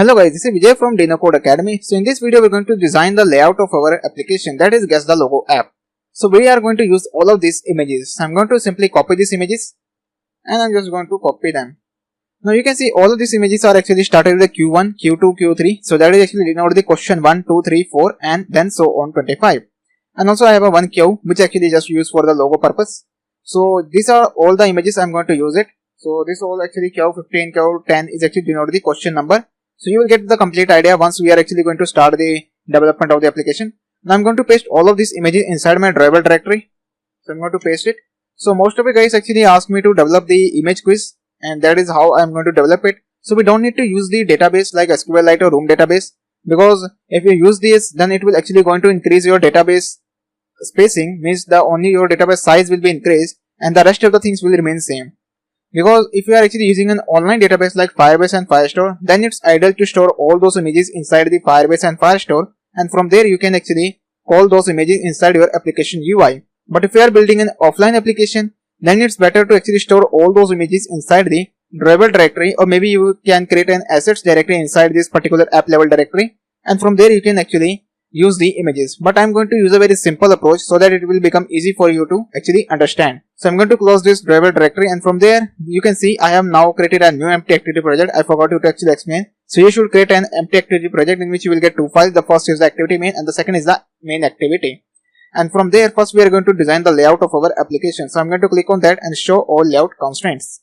Hello guys, this is Vijay from DinoCode Academy. So in this video we are going to design the layout of our application, that is Guess the Logo app. So we are going to use all of these images. So I'm going to simply copy these images and I'm just going to copy them. Now you can see all of these images are actually started with the Q1, Q2, Q3. So that is actually denoted the question 1, 2, 3, 4 and then so on 25. And also I have a 1Q which actually just used for the logo purpose. So these are all the images I'm going to use it. So this all actually Q15, Q10 is actually denoted the question number. So you will get the complete idea once we are actually going to start the development of the application. Now I'm going to paste all of these images inside my driver directory. So I'm going to paste it. So most of you guys actually asked me to develop the image quiz, and that is how I'm going to develop it. So we don't need to use the database like SQLite or Room database, because if you use this then it will actually going to increase your database spacing, means the only your database size will be increased and the rest of the things will remain same. Because if you are actually using an online database like Firebase and Firestore, then it's ideal to store all those images inside the Firebase and Firestore, and from there you can actually call those images inside your application UI. But if you are building an offline application, then it's better to actually store all those images inside the driver directory, or maybe you can create an assets directory inside this particular app level directory, and from there you can actually use the images. But I'm going to use a very simple approach so that it will become easy for you to actually understand. So I'm going to close this driver directory, and from there you can see I have now created a new empty activity project. I forgot to actually explain. So you should create an empty activity project in which you will get two files. The first is the activity main and the second is the main activity. And from there first we are going to design the layout of our application. So I'm going to click on that and show all layout constraints.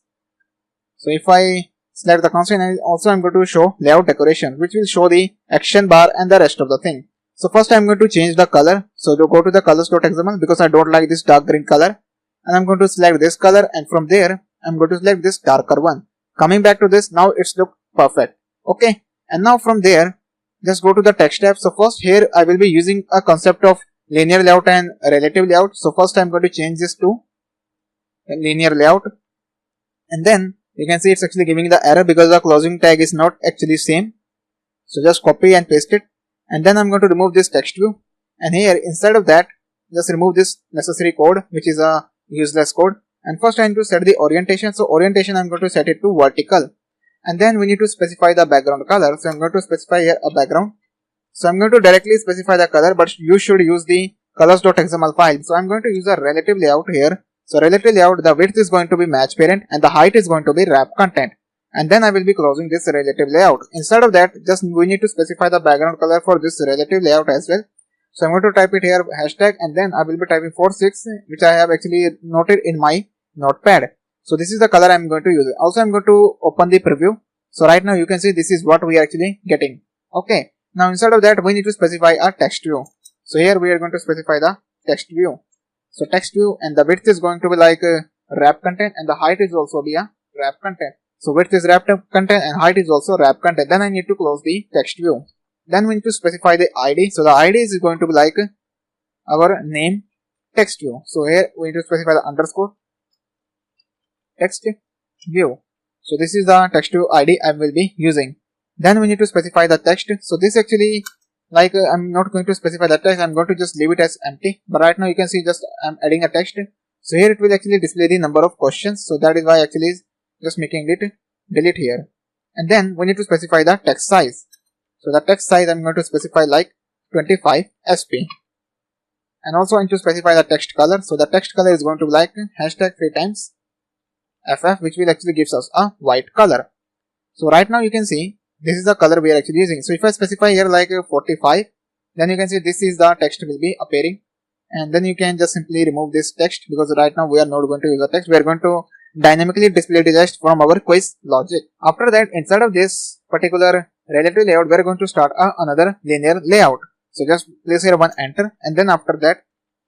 So if I select the constraint, and also I'm going to show layout decoration, which will show the action bar and the rest of the thing. So first I'm going to change the color. So to go to the colors.xml, because I don't like this dark green color, and I'm going to select this color, and from there I'm going to select this darker one. Coming back to this, now it's look perfect. Okay, and now from there just go to the text tab. So first here I will be using a concept of linear layout and relative layout. So first I'm going to change this to linear layout, and then you can see it's actually giving the error because the closing tag is not actually same. So just copy and paste it, and then I'm going to remove this text view, and here instead of that just remove this necessary code, which is a useless code. And first I need to set the orientation. So orientation I'm going to set it to vertical, and then we need to specify the background color. So I'm going to specify here a background. So I'm going to directly specify the color, but you should use the colors.xml file. So I'm going to use a relative layout here. So relative layout, the width is going to be match parent and the height is going to be wrap content. And then I will be closing this relative layout. Instead of that, just we need to specify the background color for this relative layout as well. So I'm going to type it here hashtag, and then I will be typing 46, which I have actually noted in my notepad. So this is the color I'm going to use. Also I'm going to open the preview. So right now you can see this is what we are actually getting. Okay. Now instead of that we need to specify a text view. So here we are going to specify the text view. So text view, and the width is going to be like wrap content, and the height is also be a wrap content. So width is wrapped up content and height is also wrap content. Then I need to close the text view. Then we need to specify the ID. So the ID is going to be like our name text view. So here we need to specify the underscore text view. So this is the text view ID I will be using. Then we need to specify the text. So this actually like I'm not going to specify the text, I'm going to just leave it as empty. But right now you can see just I'm adding a text. So here it will actually display the number of questions. So that is why actually just making it delete here. And then we need to specify the text size. So the text size I'm going to specify like 25 SP. And also I need to specify the text color. So the text color is going to be like hashtag 3 times FF, which will actually gives us a white color. So right now you can see this is the color we are actually using. So if I specify here like 45, then you can see this is the text will be appearing. And then you can just simply remove this text, because right now we are not going to use the text. We are going to dynamically display the text from our quiz logic. After that, inside of this particular relative layout, we are going to start another linear layout. So just place here one enter, and then after that,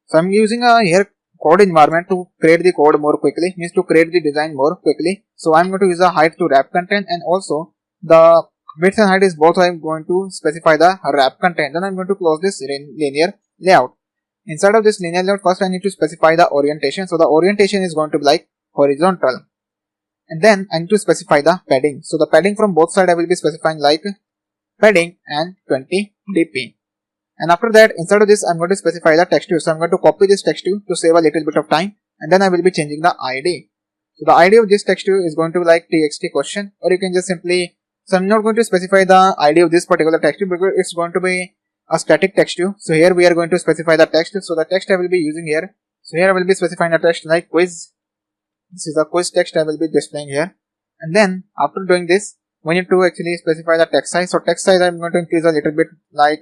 so I'm using a here code environment to create the code more quickly, means to create the design more quickly. So I'm going to use a height to wrap content, and also the width and height is both. I'm going to specify the wrap content. Then I'm going to close this linear layout. Inside of this linear layout, first I need to specify the orientation. So the orientation is going to be like horizontal. And then I need to specify the padding. So the padding from both sides I will be specifying like padding and 20 dp. And after that, inside of this I'm going to specify the text view. So I'm going to copy this text view to save a little bit of time, and then I will be changing the ID. So the ID of this text view is going to be like txt question, or you can just simply, so I'm not going to specify the ID of this particular text view because it's going to be a static text view. So here we are going to specify the text. So the text I will be using here. So here I will be specifying a text like quiz. This is the quiz text I will be displaying here. And then after doing this, we need to actually specify the text size. So text size I'm going to increase a little bit like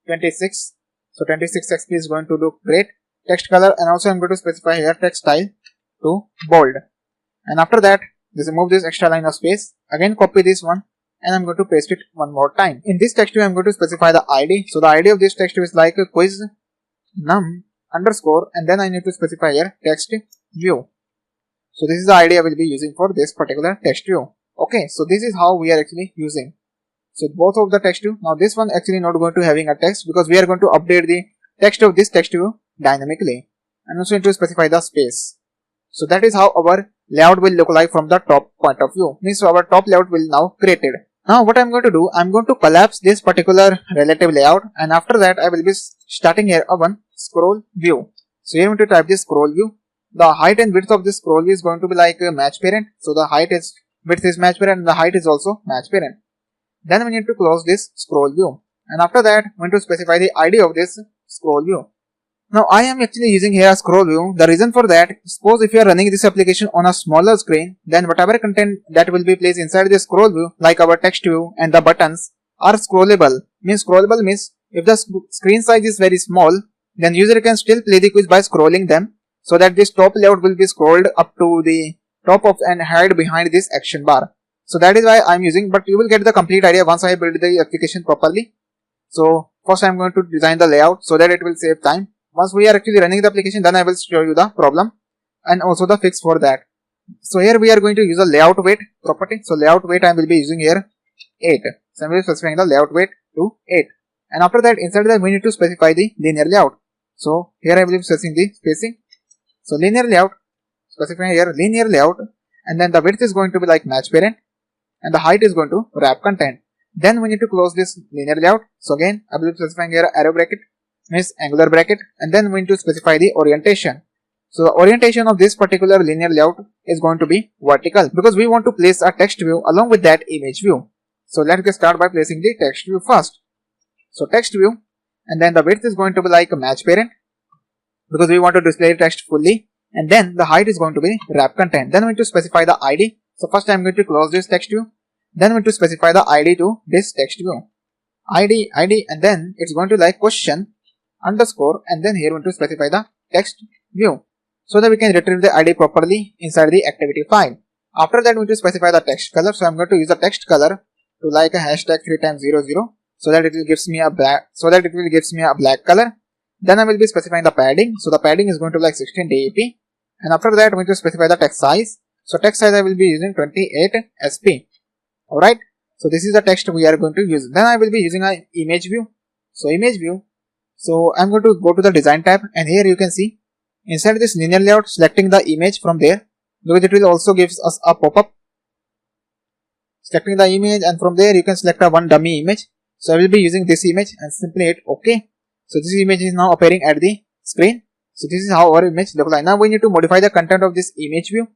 26. So 26 XP is going to look great. Text color, and also I'm going to specify here text style to bold. And after that, just remove this extra line of space. Again copy this one, and I'm going to paste it one more time. In this text view, I'm going to specify the ID. So the ID of this text view is like a quiz num underscore, and then I need to specify here text view. So this is the ID I will be using for this particular text view. Okay, so this is how we are actually using. So both of the text view. Now this one actually not going to having a text, because we are going to update the text of this text view dynamically, and also need to specify the space. So that is how our layout will look like from the top point of view. Means our top layout will now created. Now what I'm going to do, I'm going to collapse this particular relative layout, and after that I will be starting here a one scroll view. So here I'm going to type this scroll view. The height and width of this scroll view is going to be like a match parent. So the width is match parent, and the height is also match parent. Then we need to close this scroll view, and after that we need to specify the ID of this scroll view. Now I am actually using here a scroll view. The reason for that, suppose if you are running this application on a smaller screen, then whatever content that will be placed inside the scroll view, like our text view and the buttons, are scrollable. Scrollable means if the screen size is very small, then user can still play the quiz by scrolling them, so that this top layout will be scrolled up to the top of and hide behind this action bar. So that is why I am using, but you will get the complete idea once I build the application properly. So first I am going to design the layout so that it will save time. Once we are actually running the application, then I will show you the problem and also the fix for that. So here we are going to use a layout weight property. So layout weight I will be using here 8. So I will be specifying the layout weight to 8. And after that, inside that we need to specify the linear layout. So here I will be specifying the spacing. So linear layout, specifying here linear layout, and then the width is going to be like match parent, and the height is going to wrap content. Then we need to close this linear layout. So again I will be specifying here arrow bracket, means angular bracket, and then we need to specify the orientation. So the orientation of this particular linear layout is going to be vertical, because we want to place a text view along with that image view. So let's get started by placing the text view first. So text view, and then the width is going to be like a match parent, because we want to display text fully, and then the height is going to be wrap content. Then we need to specify the ID. So first I am going to close this text view, then we need to specify the ID to this text view. ID, and then it's going to like question underscore, and then here we want to specify the text view so that we can retrieve the ID properly inside the activity file. After that, we need to specify the text color. So I'm going to use the text color to like a hashtag 3x00 so that it will gives me a black color. Then I will be specifying the padding. So the padding is going to like 16 dp, and after that we need to specify the text size. So text size I will be using 28 sp. Alright, so this is the text we are going to use. Then I will be using an image view. So image view. So I'm going to go to the design tab, and here you can see inside this linear layout, selecting the image from there, because it will also gives us a pop-up. Selecting the image, and from there you can select a one dummy image. So I will be using this image and simply hit OK. So this image is now appearing at the screen. So this is how our image looks like. Now we need to modify the content of this image view.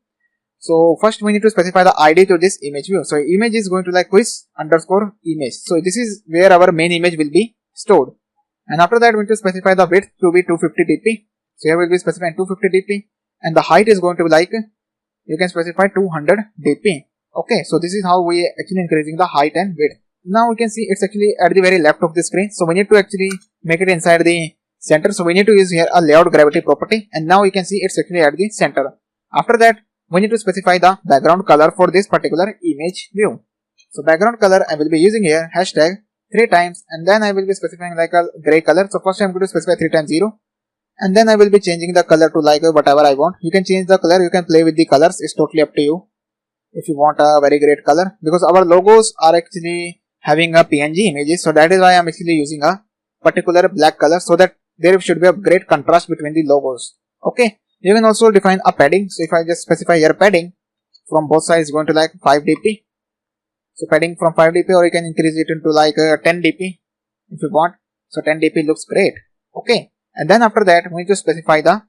So first we need to specify the ID to this image view. So image is going to like quiz underscore image. So this is where our main image will be stored. And after that we need to specify the width to be 250 dp. So here we will be specifying 250 dp, and the height is going to be like, you can specify 200 dp. Okay, so this is how we actually increasing the height and width. Now we can see it's actually at the very left of the screen. So we need to actually make it inside the center. So we need to use here a layout gravity property, and now you can see it's actually at the center. After that we need to specify the background color for this particular image view. So background color I will be using here hashtag 3 times, and then I will be specifying like a gray color. So first I am going to specify 3 times 0, and then I will be changing the color to like whatever I want. You can change the color, you can play with the colors, it's totally up to you if you want a very great color, because our logos are actually having a PNG images. So that is why I am actually using a particular black color, so that there should be a great contrast between the logos. Okay, you can also define a padding. So if I just specify here padding from both sides going to like 5 dp. So padding from 5 dp, or you can increase it into like 10 dp if you want. So 10 dp looks great. Okay, and then after that we need to specify the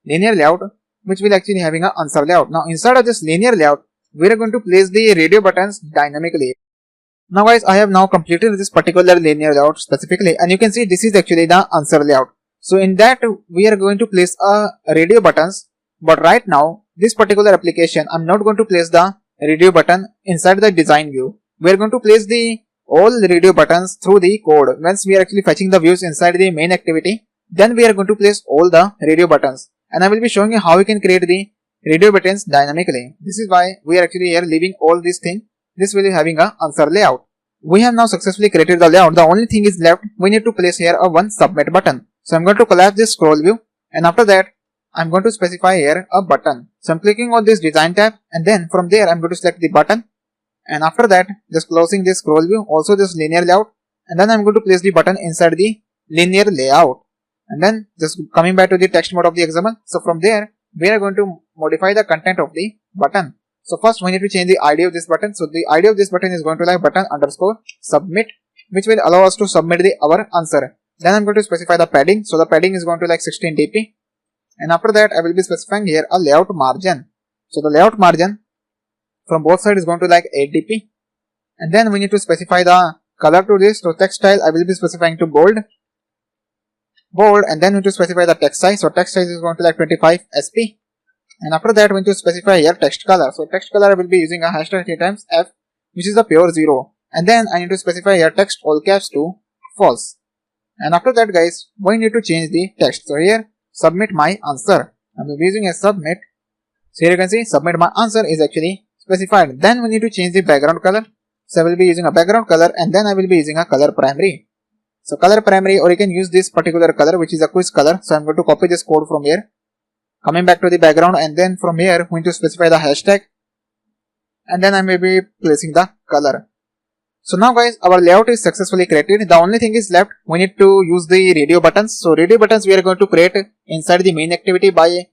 linear layout, which will actually having a answer layout. Now inside of this linear layout we are going to place the radio buttons dynamically. Now guys, I have now completed this particular linear layout specifically, and you can see this is actually the answer layout. So in that we are going to place a radio buttons, but right now this particular application I'm not going to place the radio button inside the design view. We are going to place the all radio buttons through the code. Once we are actually fetching the views inside the main activity, then we are going to place all the radio buttons, and I will be showing you how we can create the radio buttons dynamically. This is why we are actually here leaving all these things. This will be having a answer layout. We have now successfully created the layout. The only thing is left, we need to place here a one submit button. So I'm going to collapse this scroll view, and after that I'm going to specify here a button. So I'm clicking on this design tab, and then from there I'm going to select the button, and after that just closing this scroll view, also this linear layout, and then I'm going to place the button inside the linear layout, and then just coming back to the text mode of the XML. So from there we are going to modify the content of the button. So first we need to change the ID of this button. So the ID of this button is going to like button underscore submit, which will allow us to submit our answer. Then I'm going to specify the padding. So the padding is going to like 16 dp, and after that I will be specifying here a layout margin. So the layout margin from both sides is going to like 8 dp, and then we need to specify the color to this. So text style I will be specifying to bold, and then we need to specify the text size. So text size is going to like 25 sp, and after that we need to specify here text color. So text color I will be using a hashtag 3 times f, which is a pure 0, and then I need to specify here text all caps to false. And after that guys, we need to change the text. So here submit my answer, I will be using a submit. So here you can see submit my answer is actually specified. Then we need to change the background color. So I will be using a background color, and then I will be using a color primary. So color primary, or you can use this particular color which is a quiz color. So I'm going to copy this code from here, coming back to the background, and then from here we need to specify the hashtag, and then I may be placing the color. So now guys, our layout is successfully created. The only thing is left, we need to use the radio buttons. So radio buttons we are going to create inside the main activity by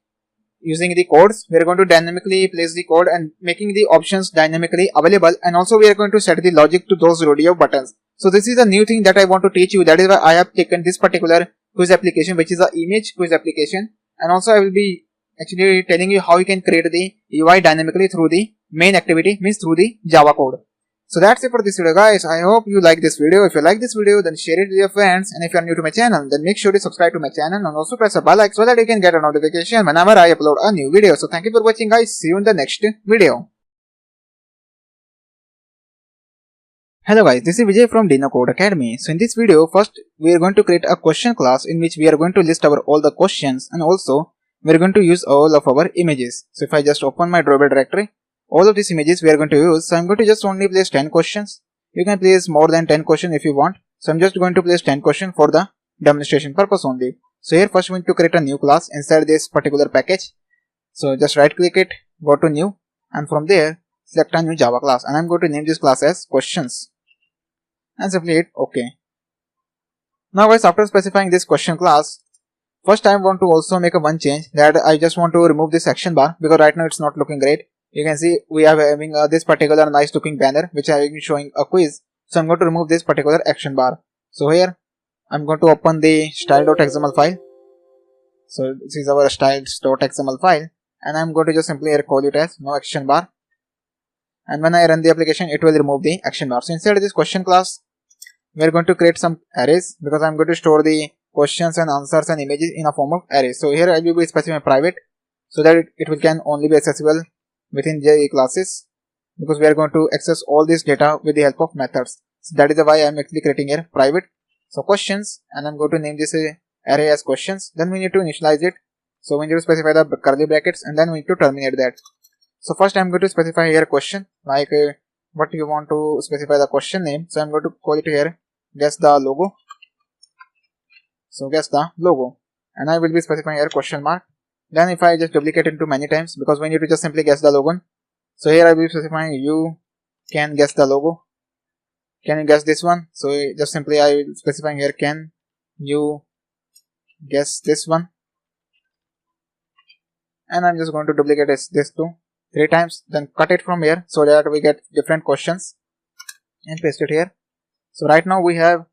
using the codes. We are going to dynamically place the code and making the options dynamically available, and also we are going to set the logic to those radio buttons. So this is a new thing that I want to teach you. That is why I have taken this particular quiz application, which is a image quiz application, and also I will be actually telling you how you can create the UI dynamically through the main activity, means through the Java code. So that's it for this video guys. I hope you like this video. If you like this video, then share it with your friends, and if you are new to my channel, then make sure to subscribe to my channel and also press the bell icon so that you can get a notification whenever I upload a new video. So thank you for watching guys. See you in the next video. Hello guys, this is Vijay from Dino Code Academy. So in this video, first we are going to create a question class in which we are going to list our all the questions, and also we are going to use all of our images. So if I just open my drawable directory, all of these images we are going to use. So I'm going to just only place 10 questions. You can place more than 10 questions if you want. So I'm just going to place 10 questions for the demonstration purpose only. So here first we need to create a new class inside this particular package. So just right click it, go to new, and from there select a new Java class, and I'm going to name this class as questions and simply hit OK. Now guys, after specifying this question class, first I want to also make a one change, that I just want to remove this action bar because right now it's not looking great. You can see we are having this particular nice looking banner which I am showing a quiz. So I'm going to remove this particular action bar. So here I'm going to open the style.xml file. So this is our styles.xml file, and I'm going to just simply call it as no action bar. And when I run the application, it will remove the action bar. So inside this question class, we are going to create some arrays because I'm going to store the questions and answers and images in a form of arrays. So here I will be specifying private so that it can only be accessible within the classes, because we are going to access all this data with the help of methods. So that is why I am actually creating here private. So questions, and I'm going to name this array as questions. Then we need to initialize it. So we need to specify the curly brackets, and then we need to terminate that. So first I'm going to specify here question, like what you want to specify the question name. So I'm going to call it here guess the logo. So guess the logo, and I will be specifying here question mark. Then if I just duplicate into many times, because we need to just simply guess the logo. So here I will be specifying you can guess the logo. Can you guess this one? So just simply I will specifying here can you guess this one, and I'm just going to duplicate this too 3 times, then cut it from here so that we get different questions and paste it here. So right now we have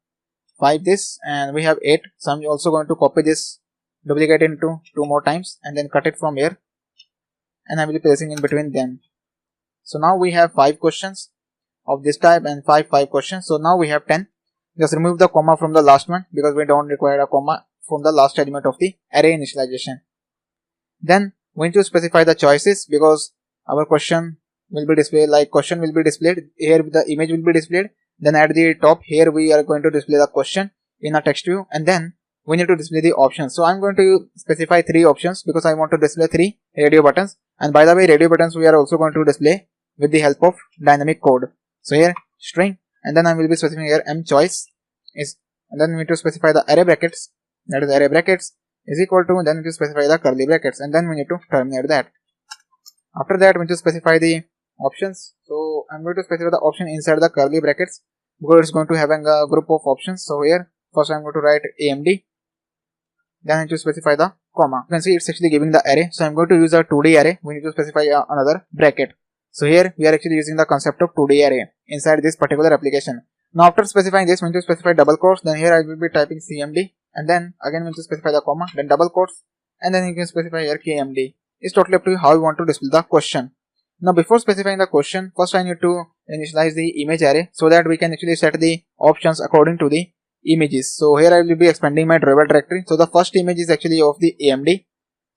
5 this and we have 8. So I'm also going to copy this, duplicate it into 2 more times, and then cut it from here, and I will be placing in between them. So now we have 5 questions of this type and 5 questions. So now we have 10. Just remove the comma from the last one because we don't require a comma from the last element of the array initialization. Then we need to specify the choices, because our question will be displayed, like question will be displayed here, the image will be displayed. Then at the top here we are going to display the question in a text view, and then we need to display the options. So I'm going to specify 3 options because I want to display 3 radio buttons. And by the way, radio buttons we are also going to display with the help of dynamic code. So here string, and then I will be specifying here m choice is, and then we need to specify the array brackets, that is array brackets is equal to, then we need to specify the curly brackets, and then we need to terminate that. After that we need to specify the options. So I'm going to specify the option inside the curly brackets because it's going to have a group of options. So here first I'm going to write AMD, then I need to specify the comma. You can see it's actually giving the array. So I'm going to use a 2D array. We need to specify another bracket. So here we are actually using the concept of 2D array inside this particular application. Now after specifying this, we need to specify double quotes. Then here I will be typing CMD, and then again we need to specify the comma, then double quotes, and then you can specify here KMD. It's totally up to you how you want to display the question. Now before specifying the question, first I need to initialize the image array so that we can actually set the options according to the images. So here I will be expanding my drawable directory. So the first image is actually of the AMD.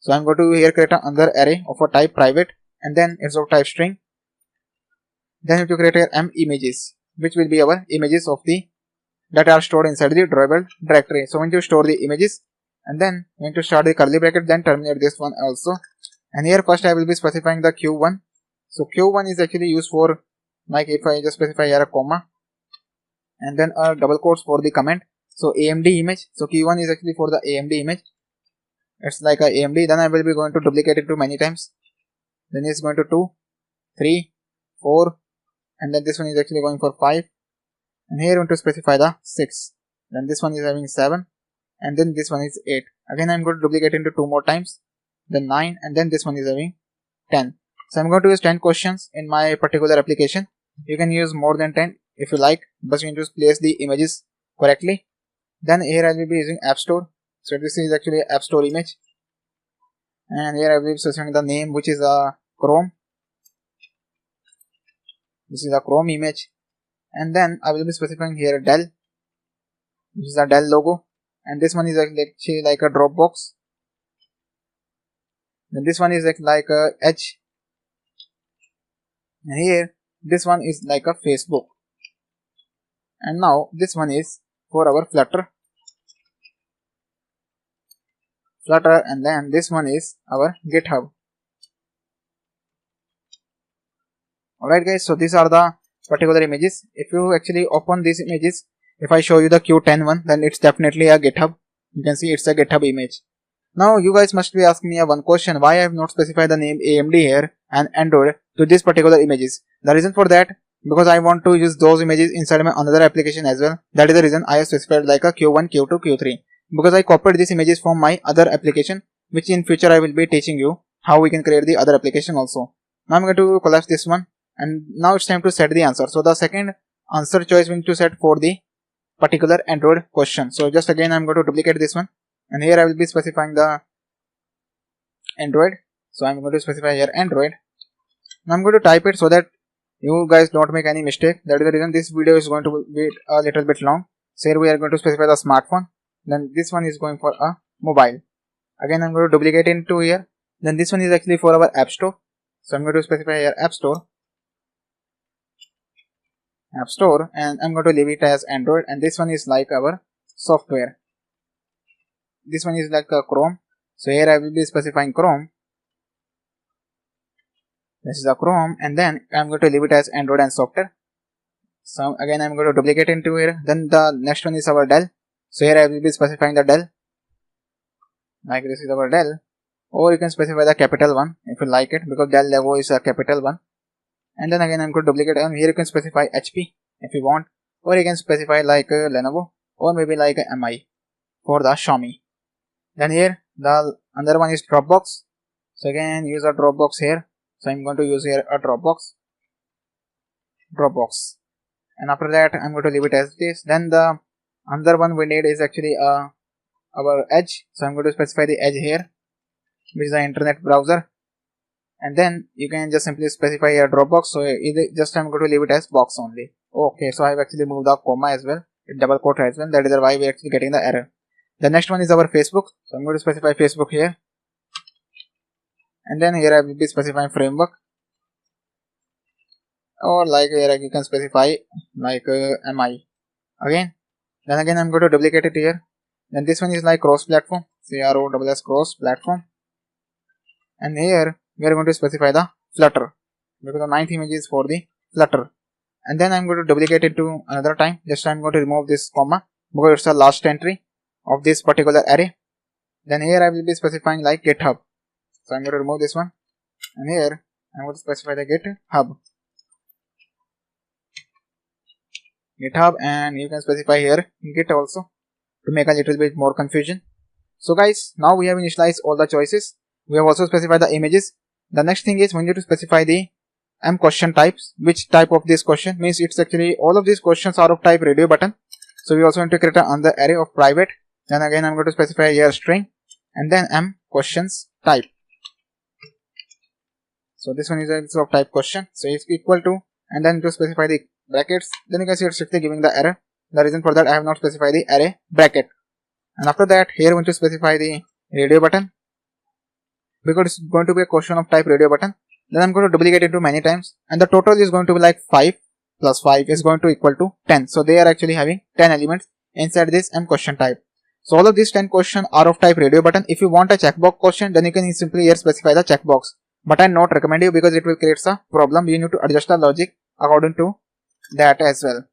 So I'm going to here create another array of a type private, and then it's of type string. Then we have to create here m images, which will be our images of the that are stored inside the drawable directory. So we need to store the images, and then we need to start the curly bracket, then terminate this one also. And here first I will be specifying the q1. So q1 is actually used for, like if I just specify here a comma and then a double quotes for the comment. So AMD image. So q1 is actually for the AMD image. It's like a AMD. Then I will be going to duplicate it to many times. Then it's going to 2, 3, 4, and then this one is actually going for 5. And here I want to specify the 6. Then this one is having 7, and then this one is 8. Again I'm going to duplicate into 2 more times, then 9, and then this one is having 10. So I'm going to use 10 questions in my particular application. You can use more than 10 if you like, but you need to place the images correctly. Then here I will be using App Store. So this is actually App Store image, and here I will be specifying the name, which is a Chrome. This is a Chrome image, and then I will be specifying here Dell, which is a Dell logo, and this one is actually like a Dropbox. Then this one is like a Edge, and here this one is like a Facebook. And now this one is for our Flutter, and then this one is our GitHub. Alright guys, so these are the particular images. If you actually open these images, if I show you the Q10 one, then it's definitely a GitHub. You can see it's a GitHub image. Now you guys must be asking me one question, why I have not specified the name AMD here and Android to these particular images. The reason for that, because I want to use those images inside my another application as well. That is the reason I have specified like a Q1, Q2, Q3. Because I copied these images from my other application, which in future I will be teaching you how we can create the other application also. Now I'm going to collapse this one, and now it's time to set the answer. So the second answer choice we need to set for the particular Android question. So just again I'm going to duplicate this one, and here I will be specifying the Android. So I'm going to specify here Android. Now I'm going to type it so that you guys don't make any mistake. That is the reason this video is going to be a little bit long. So here we are going to specify the smartphone. Then this one is going for a mobile. Again I'm going to duplicate into here. Then this one is actually for our App Store. So I'm going to specify here App Store, and I'm going to leave it as Android, and this one is like our software. This one is like a Chrome. So here I will be specifying Chrome. This is a Chrome, and then I'm going to leave it as Android and software. So again I'm going to duplicate into here. Then the next one is our Dell. So here I will be specifying the Dell. Like this is our Dell. Or you can specify the capital one if you like it, because Dell logo is a capital one. And then again I'm going to duplicate, and here you can specify HP if you want, or you can specify like Lenovo, or maybe like MI for the Xiaomi. Then here the another one is Dropbox. So again use a Dropbox here. So I'm going to use here a Dropbox, and after that I'm going to leave it as this. Then the another one we need is actually our Edge. So I'm going to specify the Edge here, which is the internet browser. And then you can just simply specify a Dropbox. So just I'm going to leave it as box only. Okay, so I've actually moved the comma as well, double quote as well. That is why we're actually getting the error. The next one is our Facebook. So I'm going to specify Facebook here. And then here I will be specifying framework. Or like here you can specify like MI. Again. Then again I'm going to duplicate it here. Then this one is like cross platform. CROSS cross platform. And here we are going to specify the Flutter, because the 9th image is for the Flutter. And then I'm going to duplicate it to another time. Just I'm going to remove this comma because it's the last entry of this particular array. Then here I will be specifying like GitHub. So I'm going to remove this one, and here I'm going to specify the GitHub, and you can specify here Git also to make a little bit more confusion. So guys, now we have initialized all the choices. We have also specified the images. The next thing is we need to specify the question types. Which type of this question means it's actually all of these questions are of type radio button. So we also need to create another array of private. Then again I'm going to specify here string, and then questions type. So this one is also of type question. So it's equal to, and then to specify the brackets. Then you can see it's strictly giving the error. The reason for that I have not specified the array bracket. And after that here we want to specify the radio button, because it's going to be a question of type radio button. Then I'm going to duplicate it to many times, and the total is going to be like 5 plus 5 is going to equal to 10. So they are actually having 10 elements inside this question type. So all of these 10 questions are of type radio button. If you want a checkbox question, then you can simply here specify the checkbox, but I not recommend you because it will create a problem. You need to adjust the logic according to that as well.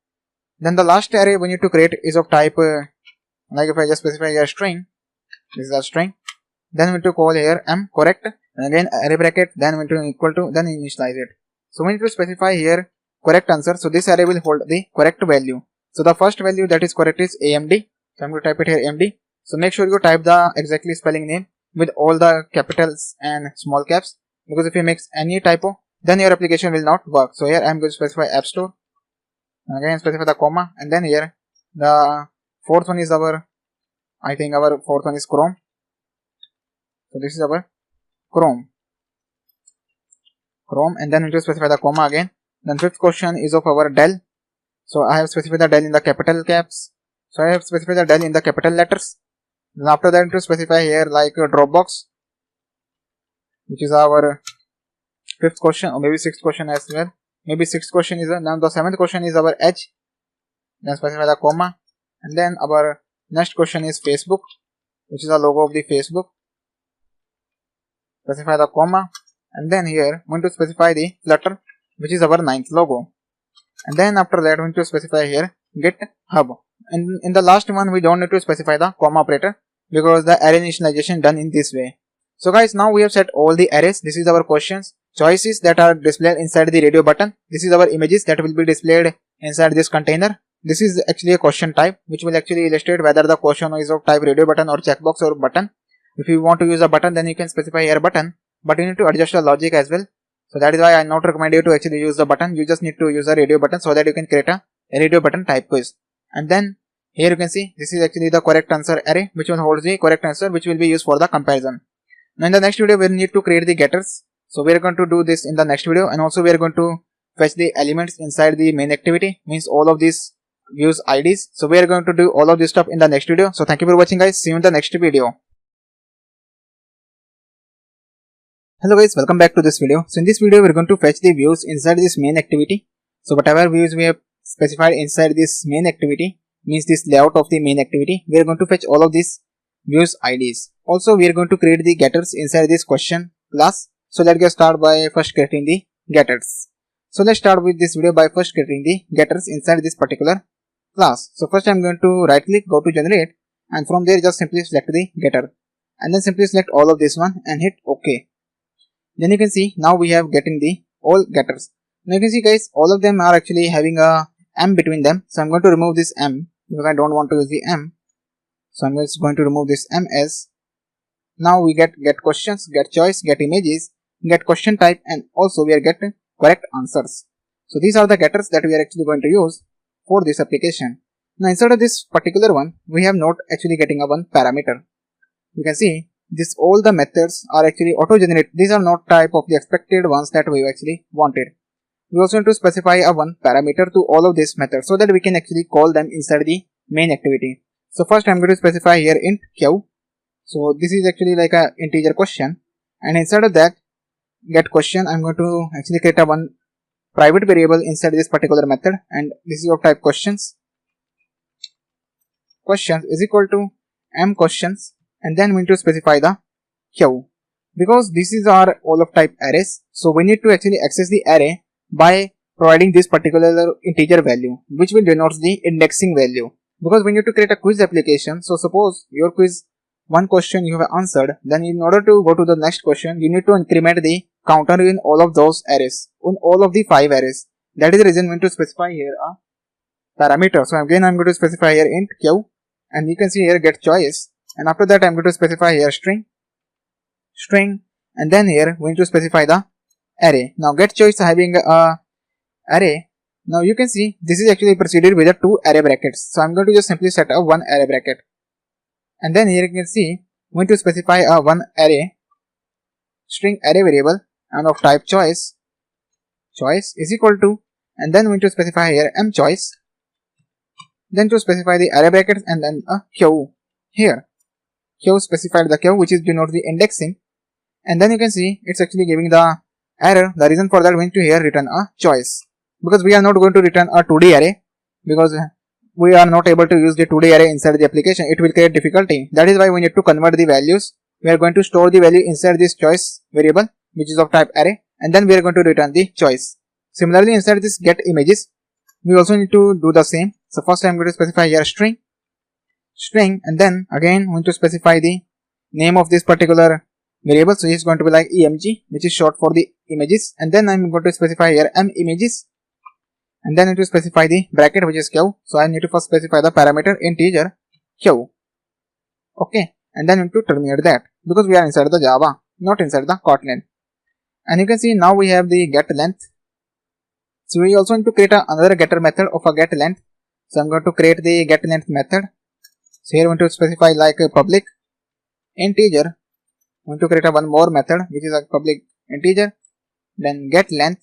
Then the last array we need to create is of type like if I just specify here string, this is a string. Then we need to call here correct, and again array bracket, then we need to equal to, then initialize it. So we need to specify here correct answer. So this array will hold the correct value. So the first value that is correct is AMD. So I'm going to type it here AMD. So make sure you type the exactly spelling name with all the capitals and small caps, because if you mix any typo, then your application will not work. So here I'm going to specify App Store. Again specify the comma, and then here the fourth one is our, I think our fourth one is Chrome. So this is our Chrome, and then we need to specify the comma again. Then fifth question is of our Dell. So I have specified the Dell in the capital caps. So I have specified the Dell in the capital letters. Then after that, to specify here like Dropbox, which is our fifth question, or maybe sixth question as well. Maybe sixth question is now the seventh question is our Edge. then specify the comma, and then our next question is Facebook, which is the logo of the Facebook. Specify the comma, and then here we going to specify the Flutter, which is our ninth logo. And then after that we going to specify here GitHub. And in the last one we don't need to specify the comma operator because the array initialization done in this way. So guys, now we have set all the arrays. This is our questions, choices that are displayed inside the radio button. This is our images that will be displayed inside this container. This is actually a question type which will actually illustrate whether the question is of type radio button or checkbox or button. If you want to use a button, then you can specify here button, but you need to adjust the logic as well. So that is why I not recommend you to actually use the button. You just need to use a radio button so that you can create a radio button type quiz. And then here you can see this is actually the correct answer array which will hold the correct answer which will be used for the comparison. Now in the next video we need to create the getters. So we are going to do this in the next video, and also we are going to fetch the elements inside the main activity, means all of these views IDs. So we are going to do all of this stuff in the next video. So thank you for watching guys. See you in the next video. Hello guys, welcome back to this video. So in this video we are going to fetch the views inside this main activity. So whatever views we have specified inside this main activity, means this layout of the main activity, we are going to fetch all of these views IDs. Also we are going to create the getters inside this question class. So let's get started by first creating the getters. So let's start with this video by first creating the getters inside this particular class. So first I am going to right click, go to generate, and from there just simply select the getter, and then simply select all of this one and hit OK. Then you can see now we have getting the all getters. Now you can see guys, all of them are actually having a M between them. So I'm going to remove this M because I don't want to use the M. So I'm just going to remove this M as. Now we get questions, get choice, get images, get question type, and also we are getting correct answers. So these are the getters that we are actually going to use for this application. Now inside of this particular one, we have not actually getting a one parameter. You can see this all the methods are actually auto-generated. These are not type of the expected ones that we actually wanted. We also need to specify a one parameter to all of these methods so that we can actually call them inside the main activity. So first I'm going to specify here int q. So this is actually like a integer question, and inside of that get question I'm going to actually create a one private variable inside this particular method, and this is of type questions. Questions is equal to m questions, and then we need to specify the q. Because this is our all of type arrays, so we need to actually access the array by providing this particular integer value which will denote the indexing value. Because we need to create a quiz application, so suppose your quiz one question you have answered, then in order to go to the next question you need to increment the counter in all of those arrays, in all of the 5 arrays. That is the reason we need to specify here a parameter. So again I'm going to specify here int q, and you can see here get choice, and after that I'm going to specify here string, and then here we need to specify the array. Now get choice having a array. Now you can see this is actually preceded with the 2 array brackets. So I'm going to just simply set a 1 array bracket, and then here you can see we need to specify a 1 array string array variable and of type choice is equal to, and then we need to specify here m choice, then to specify the array brackets, and then a q. Here q specified the q which is denote the indexing, and then you can see it's actually giving the error. The reason for that we need to here return a choice, because we are not going to return a 2D array because we are not able to use the 2D array inside the application. It will create difficulty. That is why we need to convert the values. We are going to store the value inside this choice variable which is of type array, and then we are going to return the choice. Similarly inside this get images we also need to do the same. So first I am going to specify here string, and then again we need to specify the name of this particular variable. So it's going to be like emg, which is short for the images, and then I'm going to specify here m images, and then I need to specify the bracket which is q. So I need to first specify the parameter integer q. Okay, and then I need to terminate that because we are inside the Java, not inside the Kotlin. And you can see now we have the get length. So we also need to create another getter method of a get length. So I'm going to create the get length method. So here we want to specify like a public integer. We want to create a one more method which is a public integer, then get length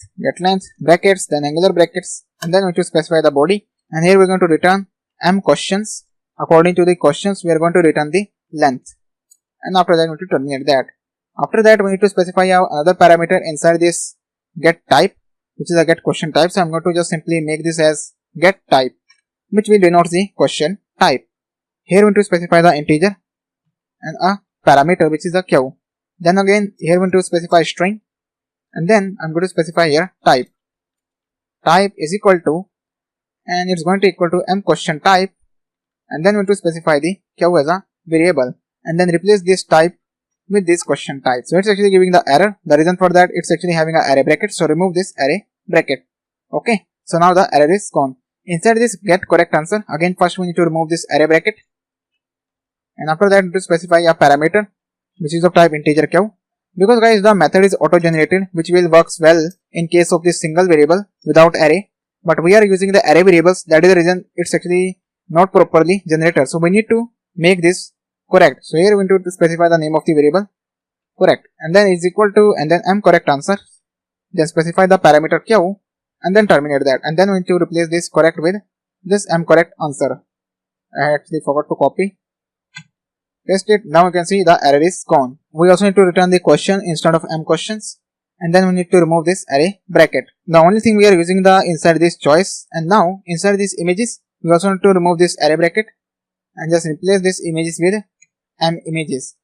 brackets, then angular brackets, and then we want to specify the body, and here we're going to return m questions. According to the questions we are going to return the length, and after that we need to terminate that. After that we need to specify another parameter inside this get type which is a get question type. So I'm going to just simply make this as get type. which will denote the question type. Here we want to specify the integer and a parameter which is a q. Then again here we want to specify string, and then I'm going to specify here type. Type is equal to, and it's going to equal to m question type, and then we want to specify the q as a variable, and then replace this type with this question type. So it's actually giving the error. The reason for that, it's actually having an array bracket, so remove this array bracket. Okay, so now the error is gone. Inside this get correct answer, again first we need to remove this array bracket, and after that to specify a parameter which is of type integer q. Because guys, the method is auto generated, which will works well in case of this single variable without array, but we are using the array variables. That is the reason it's actually not properly generated. So we need to make this correct. So here we need to specify the name of the variable correct, and then is equal to, and then m correct answer, then specify the parameter q, and then terminate that, and then we need to replace this correct with this m correct answer. I actually forgot to copy, paste it. Now you can see the error is gone. We also need to return the question instead of m questions, and then we need to remove this array bracket. The only thing we are using the inside this choice, and now inside these images we also need to remove this array bracket and just replace this images with m images.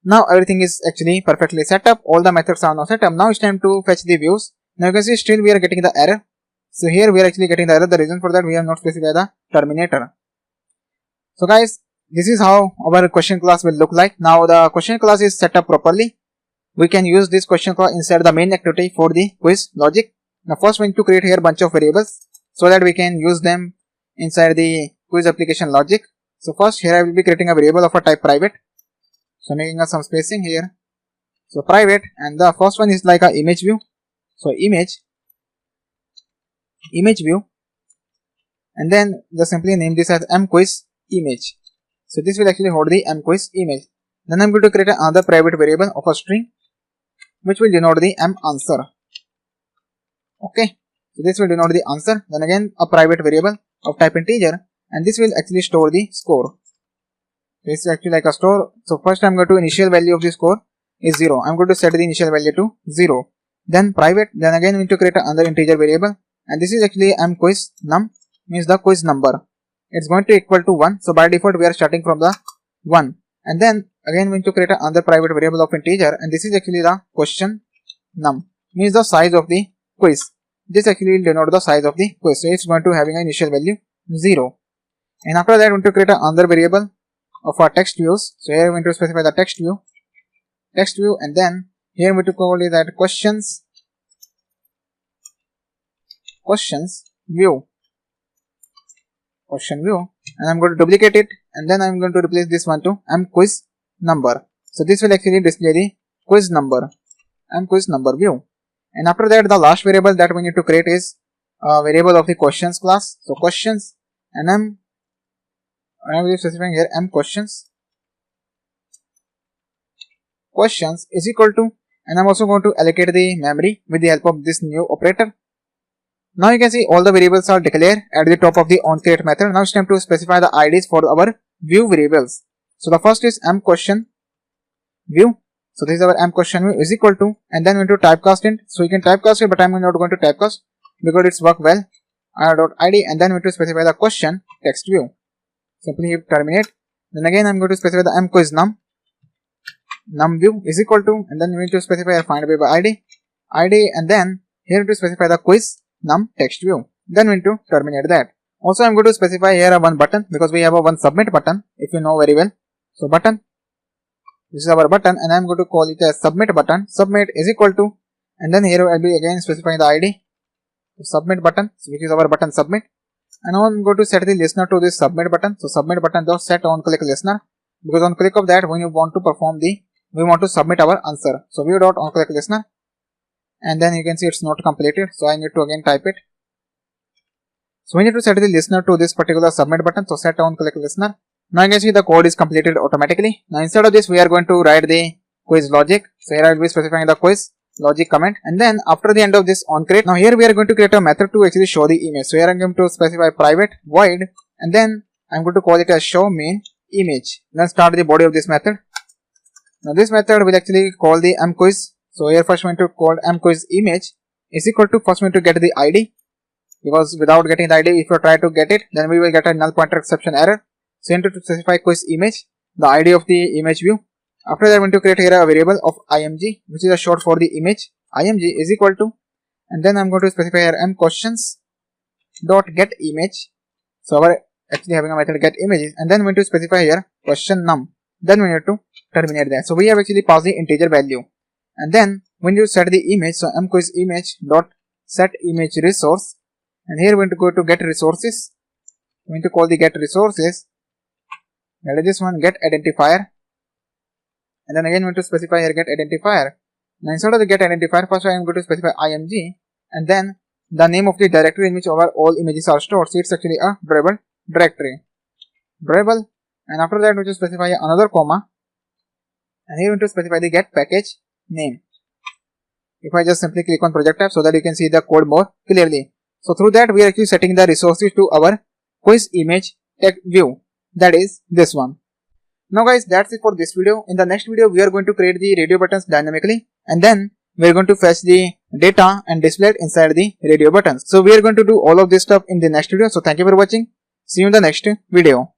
Now everything is actually perfectly set up. All the methods are now set up. Now it's time to fetch the views. Now you can see still we are getting the error. So here we are actually getting the error. The reason for that, we have not specified the terminator. So guys, this is how our question class will look like. Now the question class is set up properly. We can use this question class inside the main activity for the quiz logic. Now first we need to create here bunch of variables so that we can use them inside the quiz application logic. So first here I will be creating a variable of a type private. So making some spacing here. So private, and the first one is like a image view. So image view, and then just simply name this as mquiz image. So this will actually hold the mquiz image. Then I'm going to create another private variable of a string which will denote the m answer. Okay, so this will denote the answer. Then again a private variable of type integer, and this will actually store the score. This is actually like a store. So first I'm going to initial value of the score is 0. I'm going to set the initial value to 0. Then private, then again we need to create another integer variable, and this is actually mquiz num, means the quiz number. It's going to equal to 1. So by default we are starting from the 1. And then again we need to create another private variable of integer, and this is actually the question num, means the size of the quiz. This actually will denote the size of the quiz. So it's going to having an initial value 0. And after that we need to create another variable of our text views. So here we need to specify the text view, and then here we need to call it that questions view, and I'm going to duplicate it, and then I'm going to replace this one to mquiz number. So this will actually display the quiz number, mquiz number view. And after that the last variable that we need to create is a variable of the questions class. So questions, and I will be specifying here m questions is equal to, and I'm also going to allocate the memory with the help of this new operator. Now you can see all the variables are declared at the top of the onCreate method. Now it's time to specify the IDs for our view variables. So the first is m question view. So this is our m question view is equal to, and then we need to typecast it. So you can typecast it, but I'm not going to typecast because it's work well. .id, and then we need to specify the question text view. Simply hit terminate. Then again I'm going to specify the mquiz num view is equal to, and then we need to specify a find by id, and then here to specify the quiz num text view. Then we need to terminate that. Also I'm going to specify here a one button, because we have a one submit button, if you know very well. So button, this is our button, and I'm going to call it a submit button. Submit is equal to, and then here I'll be again specifying the id, submit button, which is our button submit. And now I'm going to set the listener to this submit button. So submit button dot set on click listener, because on click of that when you want to perform we want to submit our answer. So view dot on click listener, and then you can see it's not completed, so I need to again type it. So we need to set the listener to this particular submit button. So set on click listener. Now you can see the code is completed automatically. Now instead of this we are going to write the quiz logic. So here I will be specifying the quiz logic comment, and then after the end of this onCreate, now here we are going to create a method to actually show the image. So here I'm going to specify private void, and then I'm going to call it as show main image. Then start the body of this method. Now this method will actually call the mquiz. So here first we need to call mquiz image is equal to, first we need to get the id. because without getting the ID, if you try to get it, then we will get a null pointer exception error. So you need to specify quiz image, the ID of the image view. After that, I'm going to create here a variable of img, which is a short for the image. Img is equal to, and then I'm going to specify here mQuestions dot get image. So we're actually having a method get images, and then we're going to specify here question num. Then we need to terminate that. So we have actually passed the integer value, and then when you set the image, so mquiz image dot set image resource, and here we're going to go to get resources. We're going to call the get resources, that is this one, get identifier, and then again we're going to specify here get identifier. Now instead of the get identifier, first I am going to specify img, and then the name of the directory in which our all images are stored. So it's actually a durable directory, durable, and after that we will specify another comma, and here we will specify the get package name. If I just simply click on project tab so that you can see the code more clearly. So through that we are actually setting the resources to our quiz image tag view, that is this one. Now guys, that's it for this video. In the next video we are going to create the radio buttons dynamically, and then we are going to fetch the data and display it inside the radio buttons. So we are going to do all of this stuff in the next video. So thank you for watching. See you in the next video.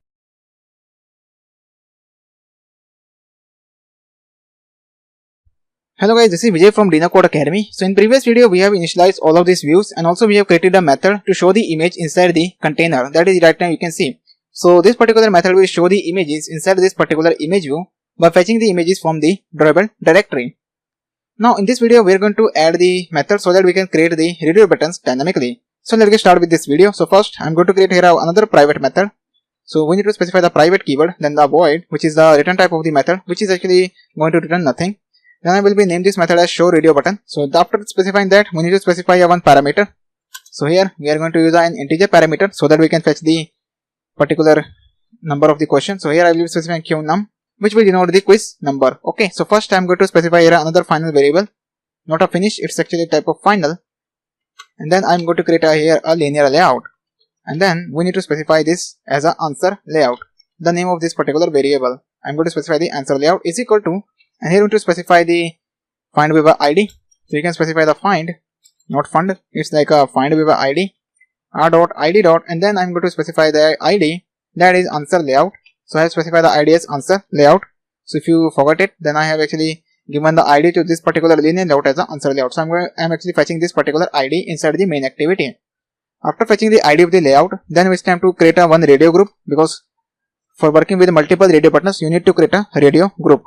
Hello guys, this is Vijay from Dino Code Academy. So in previous video we have initialized all of these views, and also we have created a method to show the image inside the container, that is right now you can see. So this particular method will show the images inside this particular image view by fetching the images from the durable directory. Now in this video we are going to add the method so that we can create the radio buttons dynamically. So let's get started with this video. So first I am going to create here another private method. So we need to specify the private keyword, then the void, which is the return type of the method, which is actually going to return nothing. Then I will be name this method as show radio button. So after specifying that, we need to specify one parameter. So here we are going to use an integer parameter so that we can fetch the particular number of the question. So here I will be specifying qnum, which will denote the quiz number. Okay, so first I am going to specify here another final variable, not a finish, it's actually type of final. And then I am going to create here a linear layout, and then we need to specify this as an answer layout, the name of this particular variable. I am going to specify the answer layout is equal to, and here we need to specify the find by id. So you can specify the find, not fund, it's like a find by id, r.id dot, and then I'm going to specify the id, that is answer layout. So I have specified the id as answer layout. So if you forgot it, then I have actually given the id to this particular linear layout as an answer layout. So I'm actually fetching this particular id inside the main activity. After fetching the id of the layout, then it's time to create a one radio group, because for working with multiple radio buttons you need to create a radio group.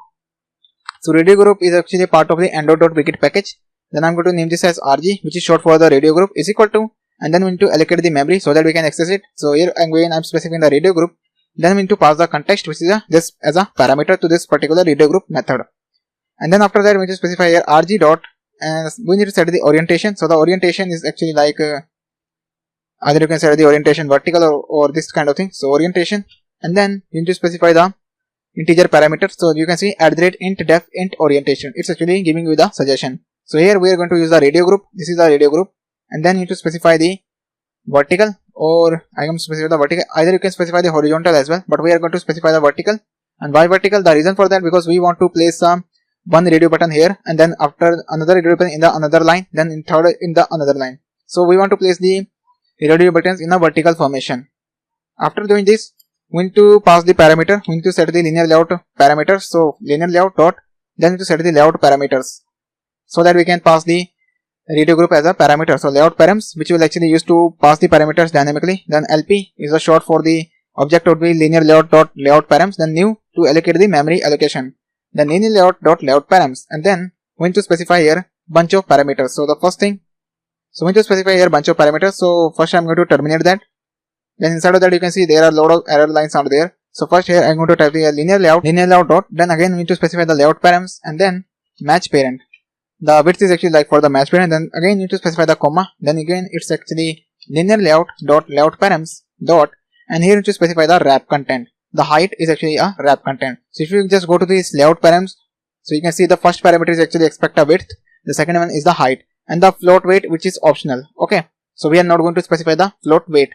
So radio group is actually part of the android.wget package. Then I'm going to name this as rg, which is short for the radio group, is equal to, and then we need to allocate the memory so that we can access it. So here I'm specifying the radio group. Then we need to pass the context, which is this as a parameter to this particular radio group method. And then after that we need to specify here rg dot, and we need to set the orientation. So the orientation is actually like either you can set the orientation vertical or this kind of thing. So orientation, and then you need to specify the integer parameter. So you can see @int def int orientation. It's actually giving you the suggestion. So here we are going to use the radio group. This is the radio group, and then you need to specify the vertical, or I am specify the vertical. Either you can specify the horizontal as well, but we are going to specify the vertical. And why vertical? The reason for that, because we want to place one radio button here, and then after another radio button in the another line, then in third in the another line. So we want to place the radio buttons in a vertical formation. After doing this, we need to pass the parameter. We need to set the linear layout parameters. So linear layout dot, then we need to set the layout parameters so that we can pass the radio group as a parameter. So layout params, which will actually use to pass the parameters dynamically. Then LP is a short for the object would be linear layout dot layout params. Then new to allocate the memory allocation. Then linear layout dot layout params, and then we need to specify here bunch of parameters. So the first thing, so we need to specify here bunch of parameters. So first I'm going to terminate that. Then inside of that you can see there are a lot of error lines out there. So first here I'm going to type the linear layout dot, then again we need to specify the layout params, and then match parent. The width is actually like for the match parent, then again you need to specify the comma, then again it's actually linear layout dot layout params dot, and here you need to specify the wrap content. The height is actually a wrap content. So if you just go to this layout params, so you can see the first parameter is actually expect a width, the second one is the height, and the float weight, which is optional. Okay, so we are not going to specify the float weight.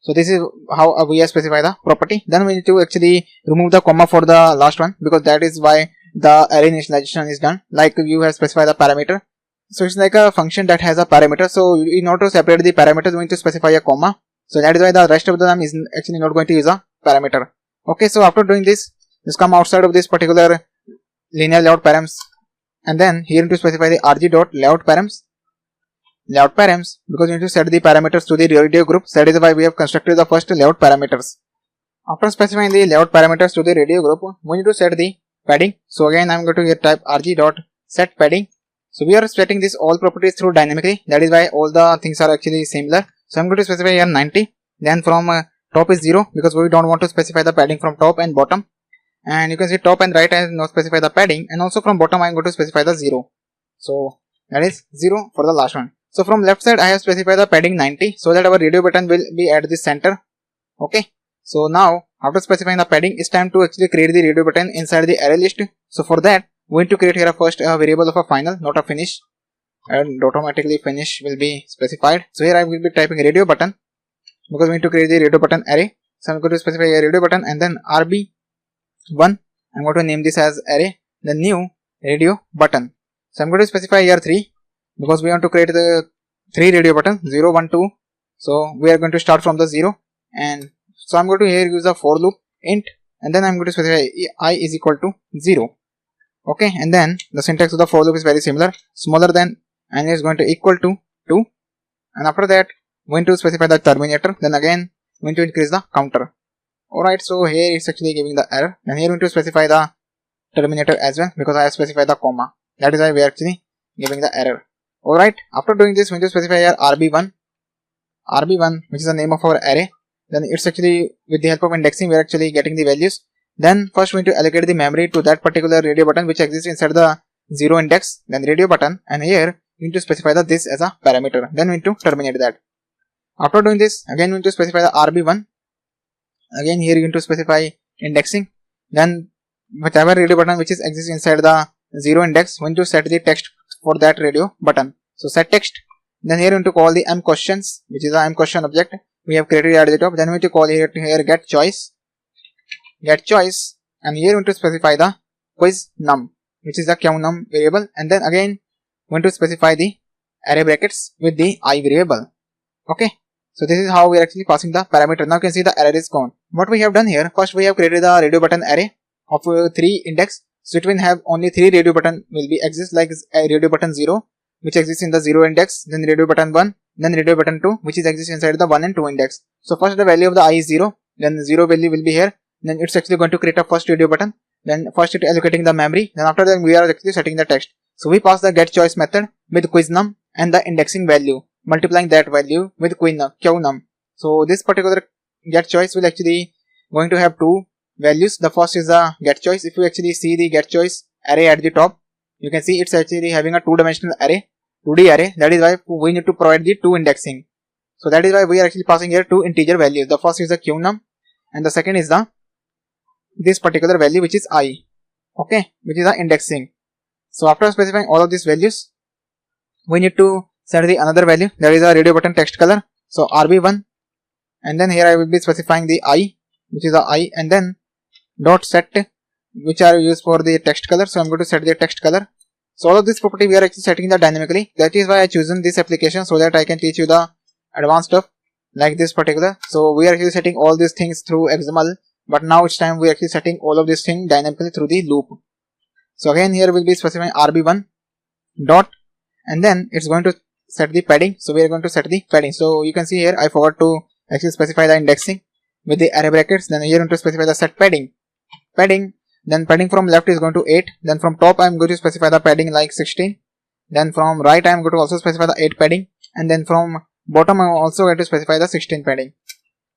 So this is how we have specified the property. Then we need to actually remove the comma for the last one, because that is why the array initialization is done. Like you have specified the parameter, So it's like a function that has a parameter. So in order to separate the parameters, we need to specify a comma. So that is why the rest of the name is actually not going to use a parameter. Okay, so after doing this, just come outside of this particular linear layout params, and then here need to specify the rg dot layout params. Layout params, because we need to set the parameters to the radio group. So that is why we have constructed the first layout parameters. After specifying the layout parameters to the radio group, we need to set the padding. So again, I am going to here type rg dot set padding. So we are setting this all properties through dynamically. That is why all the things are actually similar. So I am going to specify here 90. Then from top is 0, because we don't want to specify the padding from top and bottom. And you can see top and right I have not specify the padding, and also from bottom I am going to specify the 0. So that is 0 for the last one. So from left side I have specified the padding 90, so that our radio button will be at the center. Okay. So now after specifying the padding, it's time to actually create the radio button inside the array list. So for that, we need to create here a first variable of a final, not a finish, and automatically finish will be specified. So here I will be typing radio button, because we need to create the radio button array. So I'm going to specify a radio button and then rb1. I'm going to name this as array, the new radio button. So I'm going to specify here 3, because we want to create the 3 radio button, 0, 1, 2. So we are going to start from the 0, and so I'm going to here use a for loop int, and then I'm going to specify I is equal to 0. Okay, and then the syntax of the for loop is very similar, smaller than and is going to equal to 2, and after that we need to specify the terminator. Then again we need to increase the counter. Alright, so here it's actually giving the error. Then here we need to specify the terminator as well, because I have specified the comma. That is why we are actually giving the error. Alright, after doing this we need to specify here rb1, which is the name of our array. Then it's actually with the help of indexing we are actually getting the values. Then first we need to allocate the memory to that particular radio button which exists inside the 0 index, then radio button, and here we need to specify this as a parameter. Then we need to terminate that. After doing this, again we need to specify the rb1. Again here you need to specify indexing. Then whatever radio button which exists inside the 0 index, we need to set the text for that radio button. So set text. Then here we need to call the mQuestions, which is the mQuestion object we have created at the top. Then we need to call here get choice, and here we need to specify the quiz num, which is the qnum variable, and then again we need to specify the array brackets with the I variable. Okay, so this is how we are actually passing the parameter. Now you can see the error is gone. What we have done here, first we have created the radio button array of 3 index, so it will have only 3 radio button will be exist, like radio button 0 which exists in the 0 index, then radio button 1, then radio button 2 which is exists inside the 1 and 2 index. So first the value of the I is 0, then 0 value will be here, then it's actually going to create a first radio button, then first it allocating the memory, then after that we are actually setting the text. So we pass the get choice method with quiznum and the indexing value, multiplying that value with qnum. So this particular get choice will actually going to have 2 values. The first is the get choice. If you actually see the get choice array at the top, you can see it's actually having a 2-dimensional array, 2D array. That is why we need to provide the 2 indexing. So that is why we are actually passing here 2 integer values. The first is the qnum and the second is the this particular value which is I. Okay, which is the indexing. So after specifying all of these values, we need to set the another value, that is a radio button text color. So rb1, and then here I will be specifying the I, which is the I, and then dot set, which are used for the text color. So I'm going to set the text color. So all of this property we are actually setting that dynamically. That is why I chosen this application, so that I can teach you the advanced stuff like this particular. So we are actually setting all these things through XML, but now it's time we are actually setting all of these things dynamically through the loop. So again here we'll be specifying rb1 dot, and then it's going to set the padding. So we are going to set the padding. So you can see here I forgot to actually specify the indexing with the array brackets. Then here I'm going to specify the set padding. Then padding from left is going to 8. Then from top I am going to specify the padding like 16. Then from right I am going to also specify the 8 padding. And then from bottom I am also going to specify the 16 padding.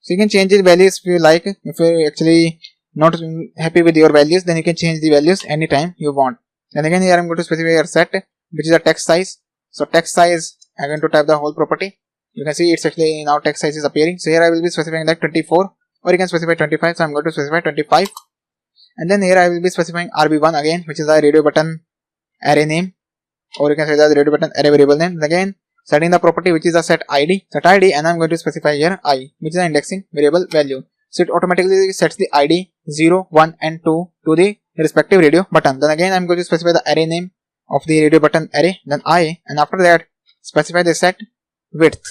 So you can change the values if you like. If you actually not happy with your values, then you can change the values anytime you want. Then again here I am going to specify your set, which is a text size. So text size, I am going to type the whole property. You can see it's actually now text size is appearing. So here I will be specifying like 24, or you can specify 25. So I am going to specify 25. And then here I will be specifying rb1 again, which is the radio button array name, or you can say the radio button array variable name. And again setting the property which is a set id, and I am going to specify here I, which is the indexing variable value. So it automatically sets the id 0, 1 and 2 to the respective radio button. Then again I am going to specify the array name of the radio button array, then I, and after that specify the set width.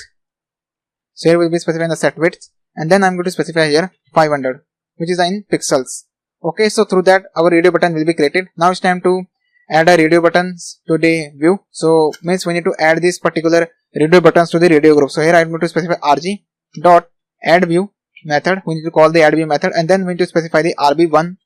So here we'll be specifying the set width, and then I'm going to specify here 500, which is in pixels. Okay, so through that our radio button will be created. Now it's time to add a radio buttons to the view. So means we need to add these particular radio buttons to the radio group. So here I'm going to specify rg dot add view method. We need to call the add view method, and then we need to specify the rb1,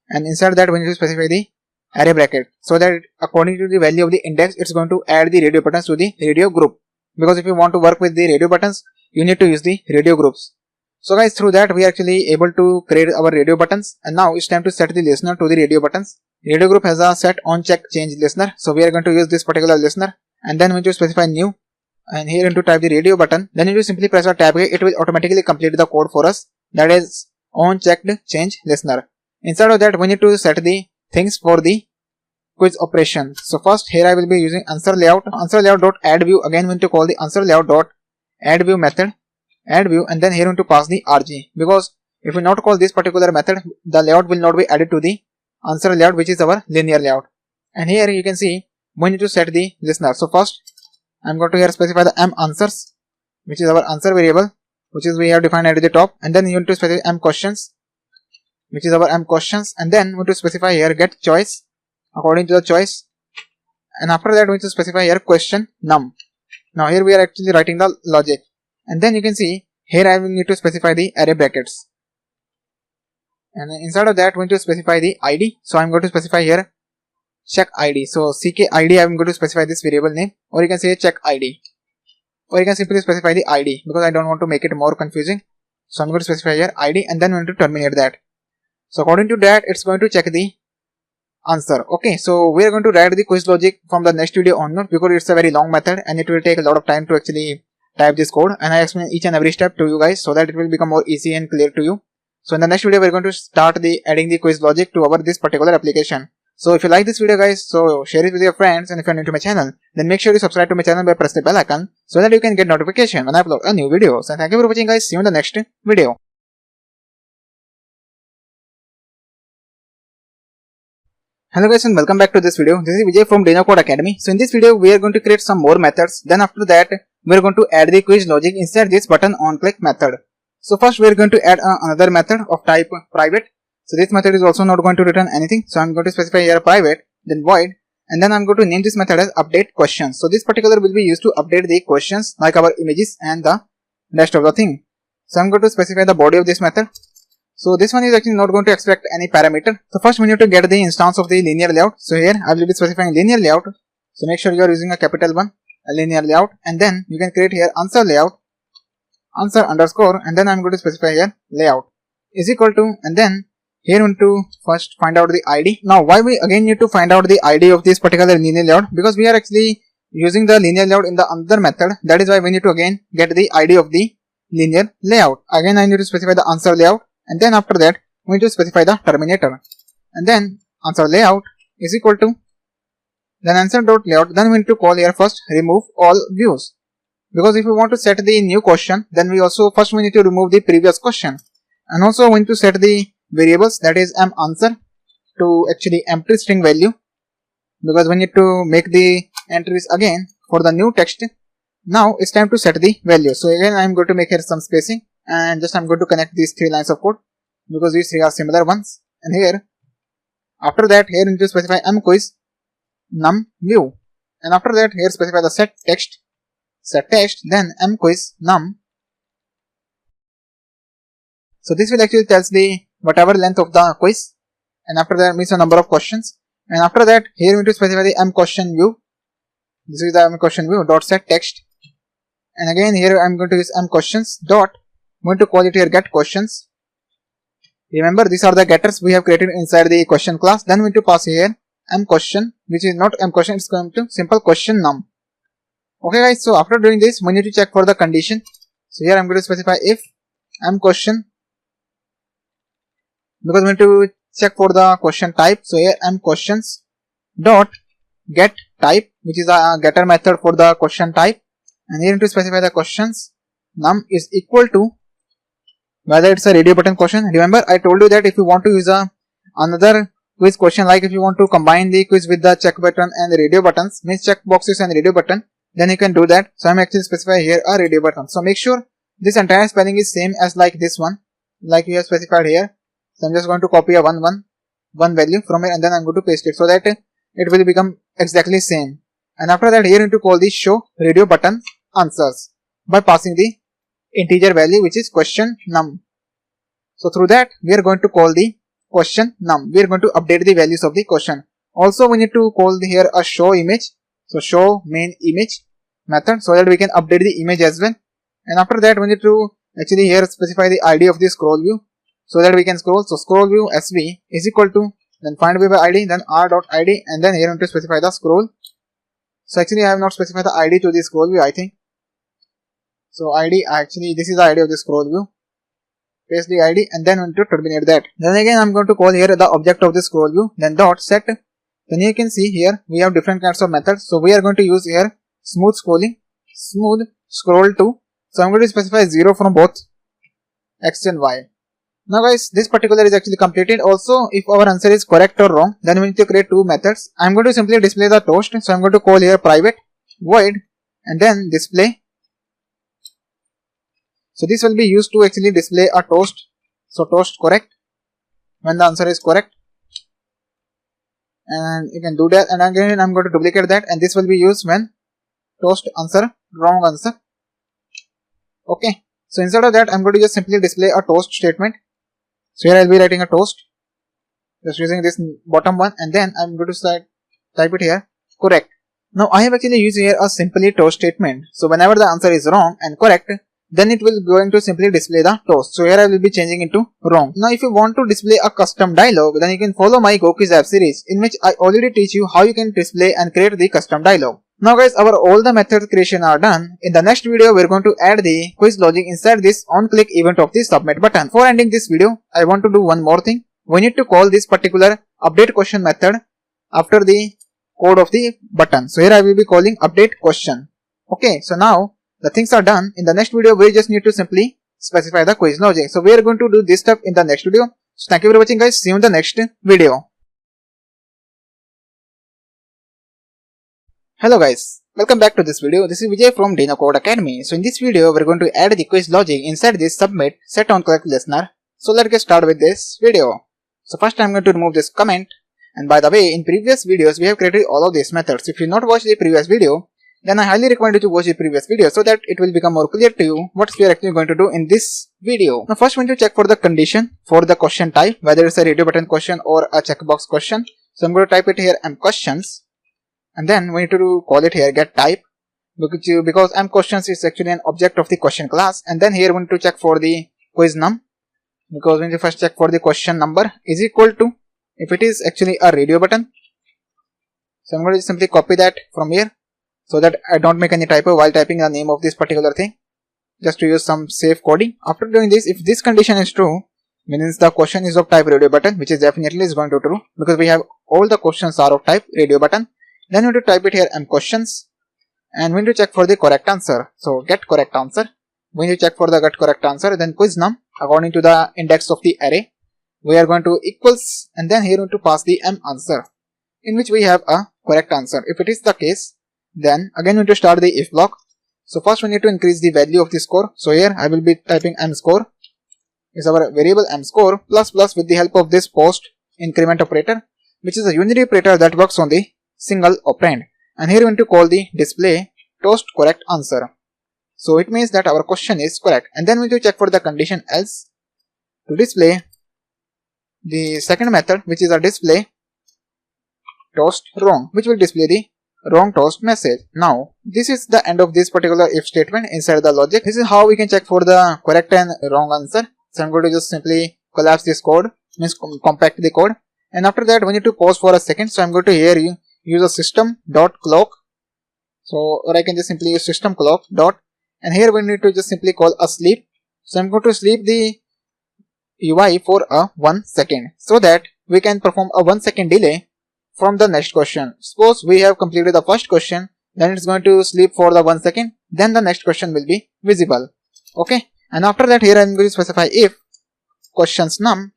and inside that we need to specify the array bracket, so that according to the value of the index it's going to add the radio buttons to the radio group. Because if you want to work with the radio buttons, you need to use the radio groups. So guys, through that we are actually able to create our radio buttons, and now it's time to set the listener to the radio buttons. Radio group has a set on check change listener, so we are going to use this particular listener, and then we need to specify new, and here into type the radio button. Then you simply press a tab key, it will automatically complete the code for us, that is on checked change listener. Inside of that we need to set the things for the quiz operation. So first here I will be using answer layout dot add view. Again we need to call the answer layout dot add view method, add view, and then here we need to pass the rg, because if we not call this particular method, the layout will not be added to the answer layout, which is our linear layout. And here you can see we need to set the listener. So first I'm going to here specify the m answers, which is our answer variable, which is we have defined at the top, and then you need to specify m questions, which is our m questions, and then we need to specify here get choice according to the choice, and after that we need to specify here question num. Now here we are actually writing the logic, and then you can see here I will need to specify the array brackets, and inside of that we need to specify the id. So I'm going to specify here check id. So ck id I'm going to specify this variable name, or you can say check id, or you can simply specify the id, because I don't want to make it more confusing. So I'm going to specify here id, and then we need to terminate that. So according to that it's going to check the answer. Okay, so we are going to write the quiz logic from the next video onward, because it's a very long method and it will take a lot of time to actually type this code, and I explain each and every step to you guys so that it will become more easy and clear to you. So in the next video we are going to start the adding the quiz logic to our this particular application. So if you like this video guys, so share it with your friends, and if you are new to my channel, then make sure you subscribe to my channel by pressing the bell icon so that you can get notification when I upload a new videos. And thank you for watching guys. See you in the next video. Hello guys, and welcome back to this video. This is Vijay from DynoCode Academy. So in this video we are going to create some more methods. Then after that we are going to add the quiz logic inside this button on click method. So first we are going to add another method of type private. So this method is also not going to return anything. So I'm going to specify here private, then void, and then I'm going to name this method as update questions. So this particular will be used to update the questions like our images and the rest of the thing. So I'm going to specify the body of this method. So this one is actually not going to expect any parameter. So first we need to get the instance of the linear layout. So here I will be specifying linear layout. So make sure you are using a capital one, a linear layout, and then you can create here answer layout, answer underscore, and then I'm going to specify here layout is equal to, and then here we need to first find out the id. Now why we again need to find out the id of this particular linear layout? Because we are actually using the linear layout in the other method. That is why we need to again get the id of the linear layout. Again I need to specify the answer layout, and then after that we need to specify the terminator, and then answer layout is equal to, then answer dot layout. Then we need to call here first remove all views, because if we want to set the new question, then we also first we need to remove the previous question, and also we need to set the variables, that is m answer to actually empty string value, because we need to make the entries again for the new text. Now it's time to set the value. So again I am going to make here some spacing, and just I'm going to connect these three lines of code, because these three are similar ones. And here after that here we need to specify m quiz num view, and after that here specify the set text, then m quiz num. So this will actually tells the whatever length of the quiz, and after that means the number of questions, and after that here we need to specify the m question view. This is the m question view dot set text, and again here I'm going to use m questions dot, I'm going to call it here get questions. Remember these are the getters we have created inside the question class. Then we need to pass here m question, which is not m question, it's going to simple question num. Okay guys, so after doing this we need to check for the condition. So here I'm going to specify if m question, because we need to check for the question type. So here m questions dot get type, which is a getter method for the question type, and here we need to specify the questions num is equal to whether it's a radio button question. Remember I told you that if you want to use another quiz question, like if you want to combine the quiz with the check button and the radio buttons, means check boxes and radio button, then you can do that. So I'm actually specifying here a radio button. So make sure this entire spelling is same as like this one, like we have specified here. So I'm just going to copy a one value from here, and then I'm going to paste it so that it will become exactly same. And after that, here you need to call the show radio button answers by passing the integer value, which is question num. So through that, we are going to call the question num. We are going to update the values of the question. Also, we need to call here a show image. So show main image method, so that we can update the image as well. And after that, we need to actually here specify the ID of the scroll view, so that we can scroll. So scroll view sv is equal to, then find view by id, then r.id, and then here we need to specify the scroll. So actually I have not specified the ID to the scroll view, I think. So ID, actually this is the ID of the scroll view. Paste the ID and then we need to terminate that. Then again I'm going to call here the object of the scroll view, then dot set. Then you can see here we have different kinds of methods. So we are going to use here smooth scrolling, smooth scroll to. So I'm going to specify 0 from both x and y. Now guys, this particular is actually completed. Also, if our answer is correct or wrong, then we need to create two methods. I'm going to simply display the toast. So I'm going to call here private void and then display. So this will be used to actually display a toast. So toast correct when the answer is correct. And you can do that, and again I'm going to duplicate that, and this will be used when toast answer wrong answer. Okay, so instead of that I'm going to just simply display a toast statement. So here I'll be writing a toast, just using this bottom one, and then I'm going to type it here correct. Now I have actually used here a simply toast statement. So whenever the answer is wrong and correct, then it will going to simply display the toast. So here I will be changing into wrong. Now if you want to display a custom dialog, then you can follow my GoQuiz app series, in which I already teach you how you can display and create the custom dialog. Now guys, all the methods creation are done. In the next video, we are going to add the quiz logic inside this on-click event of the submit button. For ending this video, I want to do one more thing. We need to call this particular update question method after the code of the button. So here I will be calling update question. Okay, so now the things are done. In the next video, we just need to simply specify the quiz logic. So we are going to do this stuff in the next video. So thank you for watching guys. See you in the next video. Hello guys, welcome back to this video. This is Vijay from DinoCode Academy. So in this video, we're going to add the quiz logic inside this submit set on correct listener. So let's get started with this video. So first I'm going to remove this comment. And by the way, in previous videos, we have created all of these methods. If you not watched the previous video, then I highly recommend you to watch the previous video so that it will become more clear to you what we are actually going to do in this video. Now first we need to check for the condition for the question type, whether it's a radio button question or a checkbox question. So I'm going to type it here mQuestions, and then we need to call it here get type, because mQuestions is actually an object of the question class. And then here we need to check for the quiz num, because we need to first check for the question number is equal to, if it is actually a radio button. So I'm going to simply copy that from here, so that I don't make any typo while typing the name of this particular thing, just to use some safe coding. After doing this, if this condition is true, means the question is of type radio button, which is definitely is going to true, because we have all the questions are of type radio button. Then we need to type it here mQuestions, and we need to check for the correct answer. So get correct answer. We need to check for the get correct answer. Then quiz num according to the index of the array. We are going to equals, and then here we need to pass the answer, in which we have a correct answer. If it is the case, then again we need to start the if block. So first we need to increase the value of the score. So here I will be typing mScore is our variable mScore plus plus with the help of this post increment operator, which is a unary operator that works on the single operand. And here we need to call the display toast correct answer. So it means that our question is correct. And then we need to check for the condition else to display the second method, which is a display toast wrong, which will display the wrong toast message. Now this is the end of this particular if statement inside the logic. This is how we can check for the correct and wrong answer. So I'm going to just simply collapse this code, means compact the code, and after that we need to pause for a second. So I'm going to here use a system.clock. So or I can just simply use system clock dot, and here we need to just simply call a sleep. So I'm going to sleep the UI for a 1 second, so that we can perform a 1 second delay from the next question. Suppose we have completed the first question, then it's going to sleep for the 1 second, then the next question will be visible. Okay, and after that here I'm going to specify if questions num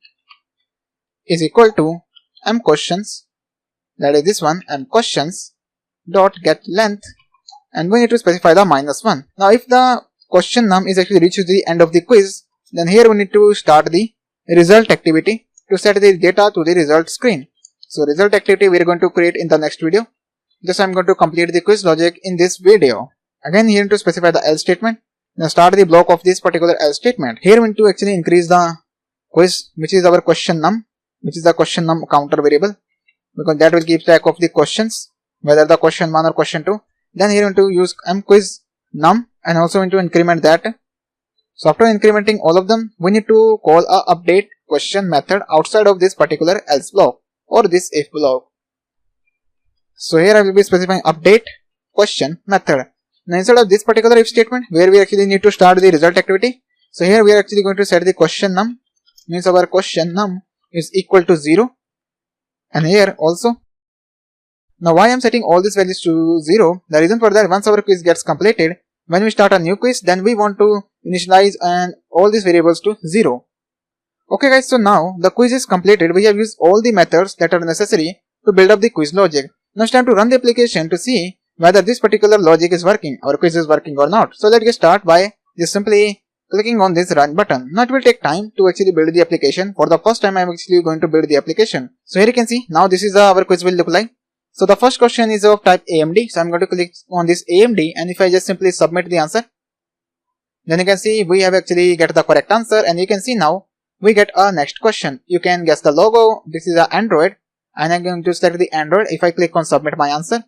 is equal to mQuestions, that is this one, mQuestions dot get length, and we need to specify the -1. Now if the question num is actually reached to the end of the quiz, then here we need to start the result activity to set the data to the result screen. So result activity we are going to create in the next video. Just I am going to complete the quiz logic in this video. Again here to specify the else statement. Now start the block of this particular else statement. Here we need to actually increase the quiz, which is our question num, which is the question num counter variable, because that will keep track of the questions, whether the question 1 or question 2. Then here we need to use mquiz num and also need to increment that. So after incrementing all of them, we need to call a update question method outside of this particular else block or this if block. So here I will be specifying update question method. Now instead of this particular if statement where we actually need to start the result activity, so here we are actually going to set the question num, means our question num is equal to 0, and here also. Now why I am setting all these values to 0, the reason for that, once our quiz gets completed, when we start a new quiz, then we want to initialize and all these variables to 0. Okay guys, so now the quiz is completed. We have used all the methods that are necessary to build up the quiz logic. Now it's time to run the application to see whether this particular logic is working, our quiz is working or not. So let's get started by just simply clicking on this run button. Now it will take time to actually build the application. For the first time I am actually going to build the application. So here you can see, now this is our quiz will look like. So the first question is of type AMD. So I'm going to click on this AMD, and if I just simply submit the answer, then you can see we have actually get the correct answer, and you can see now we get a next question. You can guess the logo. This is an Android, and I'm going to select the Android. If I click on submit my answer,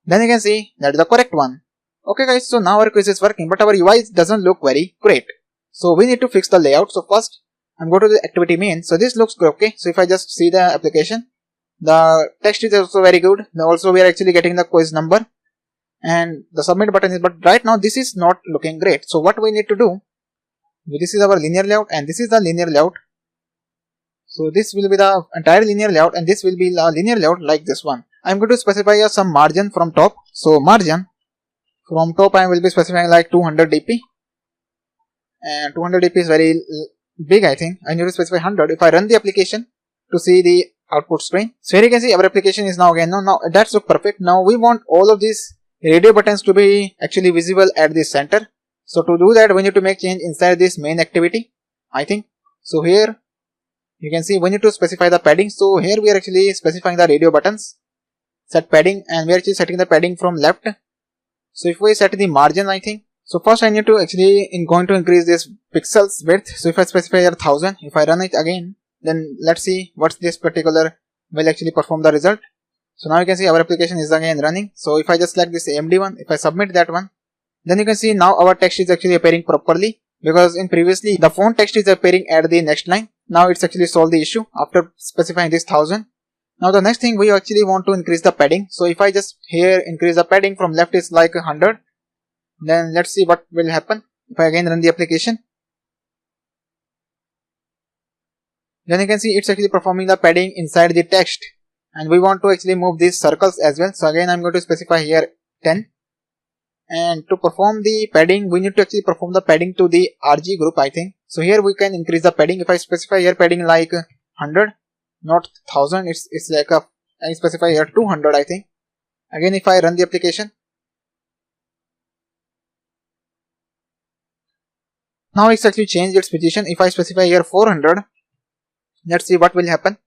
then you can see that is the correct one. Okay guys, so now our quiz is working, but our UI doesn't look very great. So we need to fix the layout. So first I'm going to the activity main. So this looks okay. So if I just see the application, the text is also very good. Also we are actually getting the quiz number and the submit button is, but right now this is not looking great. So what we need to do, this is our linear layout and this is the linear layout. So this will be the entire linear layout and this will be the linear layout like this one. I'm going to specify some margin from top. So margin from top I will be specifying like 200 dp, and 200 dp is very big. I think I need to specify 100. If I run the application to see the output screen, so here you can see our application is now again, now that's look perfect. Now we want all of these radio buttons to be actually visible at the center. So to do that we need to make change inside this main activity, I think. So here you can see we need to specify the padding. So here we are actually specifying the radio buttons, set padding, and we are actually setting the padding from left. So if we set the margin, I think, so first I need to actually going to increase this pixels width. So if I specify here 1000, if I run it again, then let's see what this particular will actually perform the result. So now you can see our application is again running. So if I just select this AMD one, if I submit that one, then you can see now our text is actually appearing properly, because in previously the font text is appearing at the next line. Now it's actually solved the issue after specifying this 1000. Now the next thing, we actually want to increase the padding. So if I just here increase the padding from left is like 100, then let's see what will happen. If I again run the application, then you can see it's actually performing the padding inside the text, and we want to actually move these circles as well. So again I'm going to specify here 10, and to perform the padding we need to actually perform the padding to the RG group, I think. So here we can increase the padding. If I specify here padding like 100, not 1000, it's like I specify here 200, I think. Again if I run the application, now it's actually changed its position. If I specify here 400, let's see what will happen.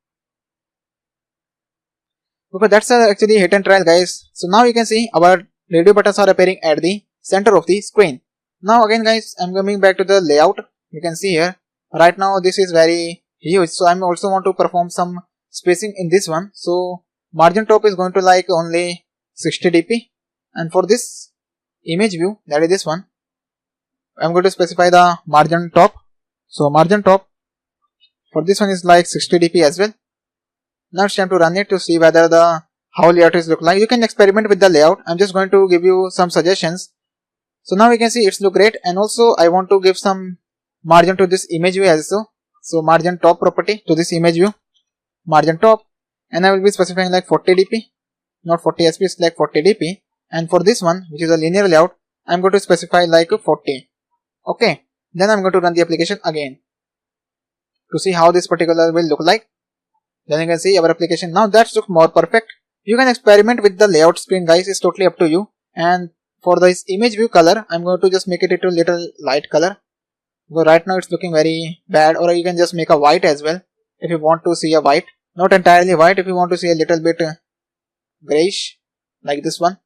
Okay, that's actually hit and trial guys. So now you can see our radio buttons are appearing at the center of the screen. Now again guys, I'm coming back to the layout. You can see here right now this is very huge, so I also want to perform some spacing in this one. So margin top is going to like only 60 dp, and for this image view, that is this one, I'm going to specify the margin top. So margin top for this one is like 60 dp as well. Now it's time to run it to see whether the how layout is look like. You can experiment with the layout. I'm just going to give you some suggestions. So now we can see it's look great, and also I want to give some margin to this image view also. So margin top property to this image view, margin top, and I will be specifying like 40 dp, not 40 sp, it's like 40 dp. And for this one, which is a linear layout, I'm going to specify like 40. Okay, then I'm going to run the application again to see how this particular will look like. Then you can see our application. Now that looks more perfect. You can experiment with the layout screen, guys. It's totally up to you. And for this image view color, I'm going to just make it into little light color. Because right now it's looking very bad. Or you can just make a white as well if you want to see a white. Not entirely white, if you want to see a little bit grayish like this one.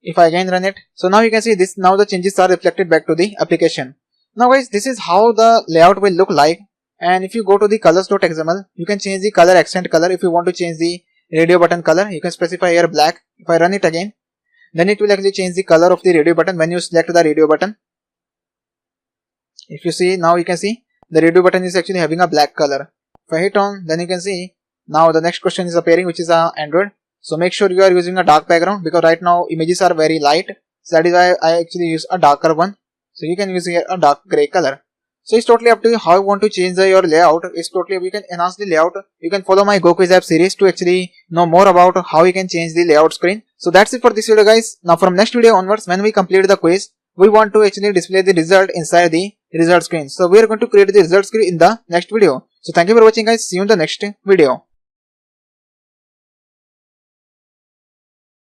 If I again run it, so now you can see this. Now the changes are reflected back to the application. Now guys, this is how the layout will look like. And if you go to the colors.xml, you can change the color accent color. If you want to change the radio button color, you can specify here black. If I run it again, then it will actually change the color of the radio button when you select the radio button. If you see, now you can see the radio button is actually having a black color. If I hit on, then you can see now the next question is appearing, which is Android. So make sure you are using a dark background, because right now images are very light. So that is why I actually use a darker one. So you can use here a dark gray color. So it's totally up to you how you want to change your layout. It's totally, you can enhance the layout. You can follow my Go Quiz app series to actually know more about how you can change the layout screen. So that's it for this video, guys. Now from next video onwards, when we complete the quiz, we want to actually display the result inside the result screen. So we are going to create the result screen in the next video. So thank you for watching, guys. See you in the next video.